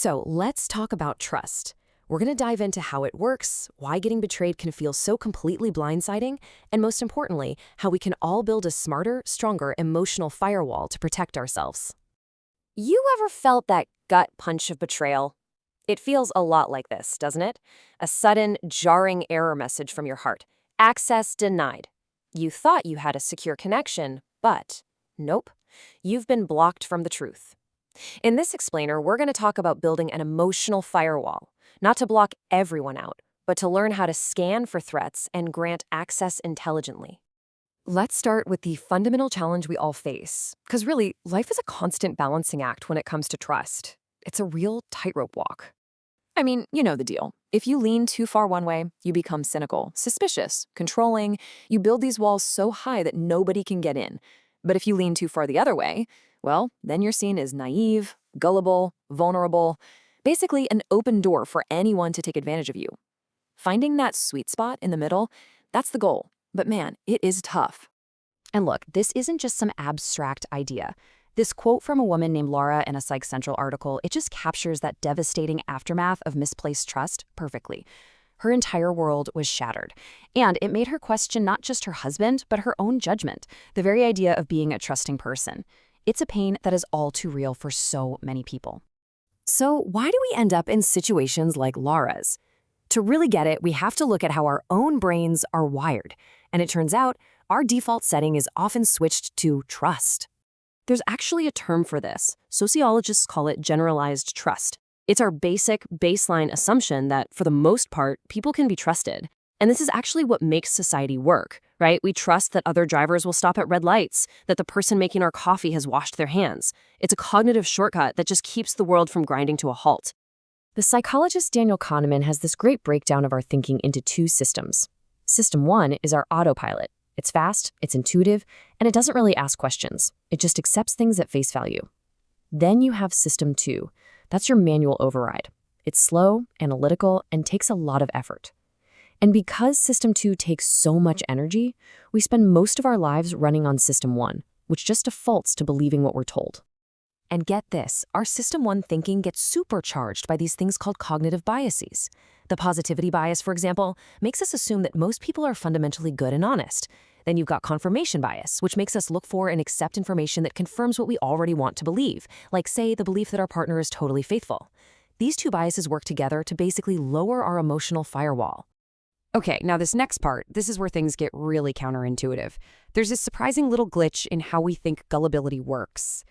So let's talk about trust. We're going to dive into how it works, why getting betrayed can feel so completely blindsiding, and most importantly, how we can all build a smarter, stronger emotional firewall to protect ourselves. You ever felt that gut punch of betrayal? It feels a lot like this, doesn't it? A sudden, jarring error message from your heart. Access denied. You thought you had a secure connection, but nope. You've been blocked from the truth. In this explainer, we're going to talk about building an emotional firewall, not to block everyone out, but to learn how to scan for threats and grant access intelligently. Let's start with the fundamental challenge we all face, because really, life is a constant balancing act when it comes to trust. It's a real tightrope walk. I mean, you know the deal. If you lean too far one way, you become cynical, suspicious, controlling. You build these walls so high that nobody can get in. But if you lean too far the other way, well, then you're seen as naive, gullible, vulnerable, basically an open door for anyone to take advantage of you. Finding that sweet spot in the middle, that's the goal. But man, it is tough. And look, this isn't just some abstract idea. This quote from a woman named Laura in a Psych Central article, it just captures that devastating aftermath of misplaced trust perfectly. Her entire world was shattered, and it made her question not just her husband, but her own judgment, the very idea of being a trusting person. It's a pain that is all too real for so many people. So why do we end up in situations like Laura's? To really get it, we have to look at how our own brains are wired. And it turns out, our default setting is often switched to trust. There's actually a term for this. Sociologists call it generalized trust. It's our basic baseline assumption that, for the most part, people can be trusted. And this is actually what makes society work, right? We trust that other drivers will stop at red lights, that the person making our coffee has washed their hands. It's a cognitive shortcut that just keeps the world from grinding to a halt. The psychologist Daniel Kahneman has this great breakdown of our thinking into two systems. System 1 is our autopilot. It's fast, it's intuitive, and it doesn't really ask questions. It just accepts things at face value. Then you have System 2. That's your manual override. It's slow, analytical, and takes a lot of effort. And because System 2 takes so much energy, we spend most of our lives running on System 1, which just defaults to believing what we're told. And get this, our System 1 thinking gets supercharged by these things called cognitive biases. The positivity bias, for example, makes us assume that most people are fundamentally good and honest. Then you've got confirmation bias, which makes us look for and accept information that confirms what we already want to believe, like, say, the belief that our partner is totally faithful. These two biases work together to basically lower our emotional firewall. Okay, now this next part, this is where things get really counterintuitive. There's this surprising little glitch in how we think gullibility works.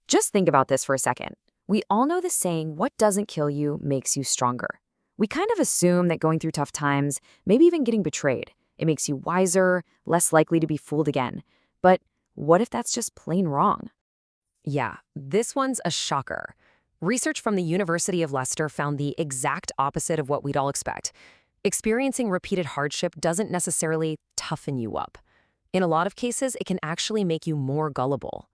Just think about this for a second. We all know the saying, what doesn't kill you makes you stronger. We kind of assume that going through tough times, maybe even getting betrayed, it makes you wiser, less likely to be fooled again. But what if that's just plain wrong? Yeah, this one's a shocker. Research from the University of Leicester found the exact opposite of what we'd all expect. Experiencing repeated hardship doesn't necessarily toughen you up. In a lot of cases, it can actually make you more gullible.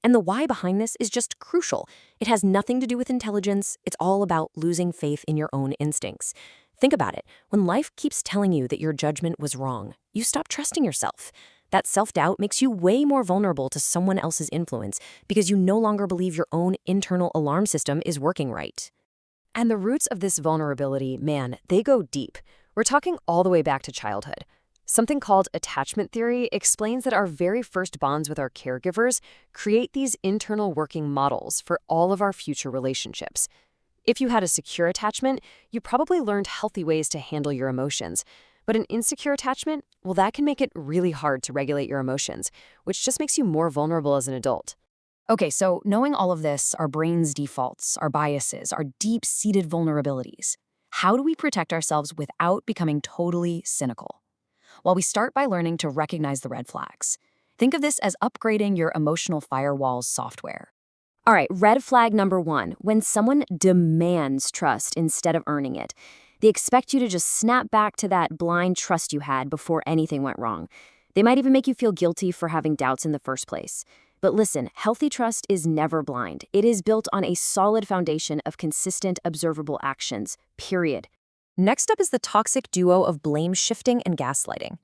And the why behind this is just crucial. It has nothing to do with intelligence. It's all about losing faith in your own instincts. Think about it. When life keeps telling you that your judgment was wrong, you stop trusting yourself. That self-doubt makes you way more vulnerable to someone else's influence because you no longer believe your own internal alarm system is working right. And the roots of this vulnerability, man, they go deep. We're talking all the way back to childhood. Something called attachment theory explains that our very first bonds with our caregivers create these internal working models for all of our future relationships. If you had a secure attachment, you probably learned healthy ways to handle your emotions. But an insecure attachment, well, that can make it really hard to regulate your emotions, which just makes you more vulnerable as an adult. Okay, so knowing all of this, our brain's defaults, our biases, our deep-seated vulnerabilities, how do we protect ourselves without becoming totally cynical? Well, we start by learning to recognize the red flags. Think of this as upgrading your emotional firewall's software. All right, red flag number 1, when someone demands trust instead of earning it. They expect you to just snap back to that blind trust you had before anything went wrong. They might even make you feel guilty for having doubts in the first place. But listen, healthy trust is never blind. It is built on a solid foundation of consistent, observable actions, period. Next up is the toxic duo of blame shifting and gaslighting.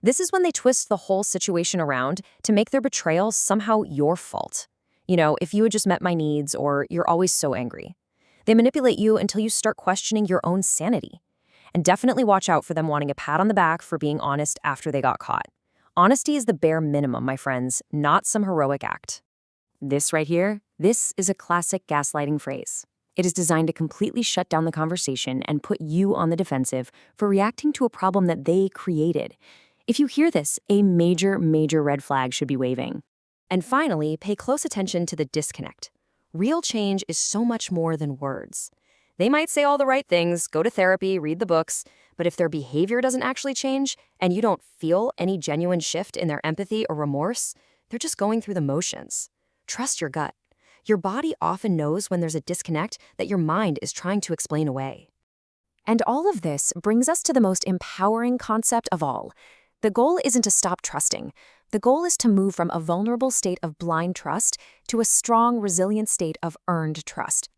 This is when they twist the whole situation around to make their betrayal somehow your fault. You know, if you had just met my needs, or you're always so angry. They manipulate you until you start questioning your own sanity. And definitely watch out for them wanting a pat on the back for being honest after they got caught. Honesty is the bare minimum, my friends, not some heroic act. This right here, this is a classic gaslighting phrase. It is designed to completely shut down the conversation and put you on the defensive for reacting to a problem that they created. If you hear this, a major, major red flag should be waving. And finally, pay close attention to the disconnect. Real change is so much more than words. They might say all the right things, go to therapy, read the books, but if their behavior doesn't actually change and you don't feel any genuine shift in their empathy or remorse, they're just going through the motions. Trust your gut. Your body often knows when there's a disconnect that your mind is trying to explain away. And all of this brings us to the most empowering concept of all. The goal isn't to stop trusting. The goal is to move from a vulnerable state of blind trust to a strong, resilient state of earned trust.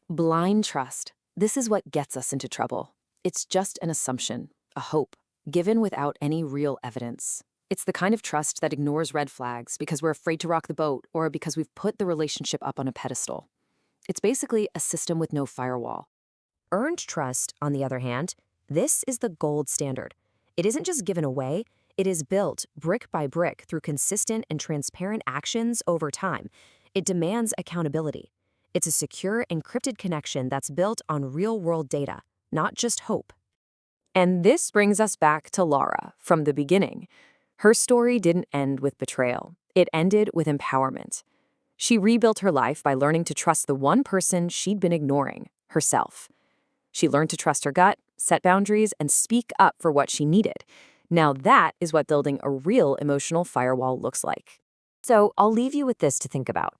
Blind trust. This is what gets us into trouble. It's just an assumption, a hope, given without any real evidence. It's the kind of trust that ignores red flags because we're afraid to rock the boat or because we've put the relationship up on a pedestal. It's basically a system with no firewall. Earned trust, on the other hand, this is the gold standard. It isn't just given away, it is built brick by brick through consistent and transparent actions over time. It demands accountability. It's a secure, encrypted connection that's built on real-world data, not just hope. And this brings us back to Laura from the beginning. Her story didn't end with betrayal. It ended with empowerment. She rebuilt her life by learning to trust the one person she'd been ignoring, herself. She learned to trust her gut, set boundaries, and speak up for what she needed. Now that is what building a real emotional firewall looks like. So I'll leave you with this to think about.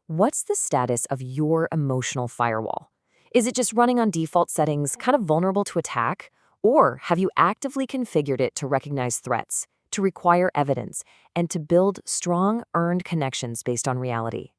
What's the status of your emotional firewall? Is it just running on default settings, kind of vulnerable to attack? Or have you actively configured it to recognize threats, to require evidence, and to build strong, earned connections based on reality?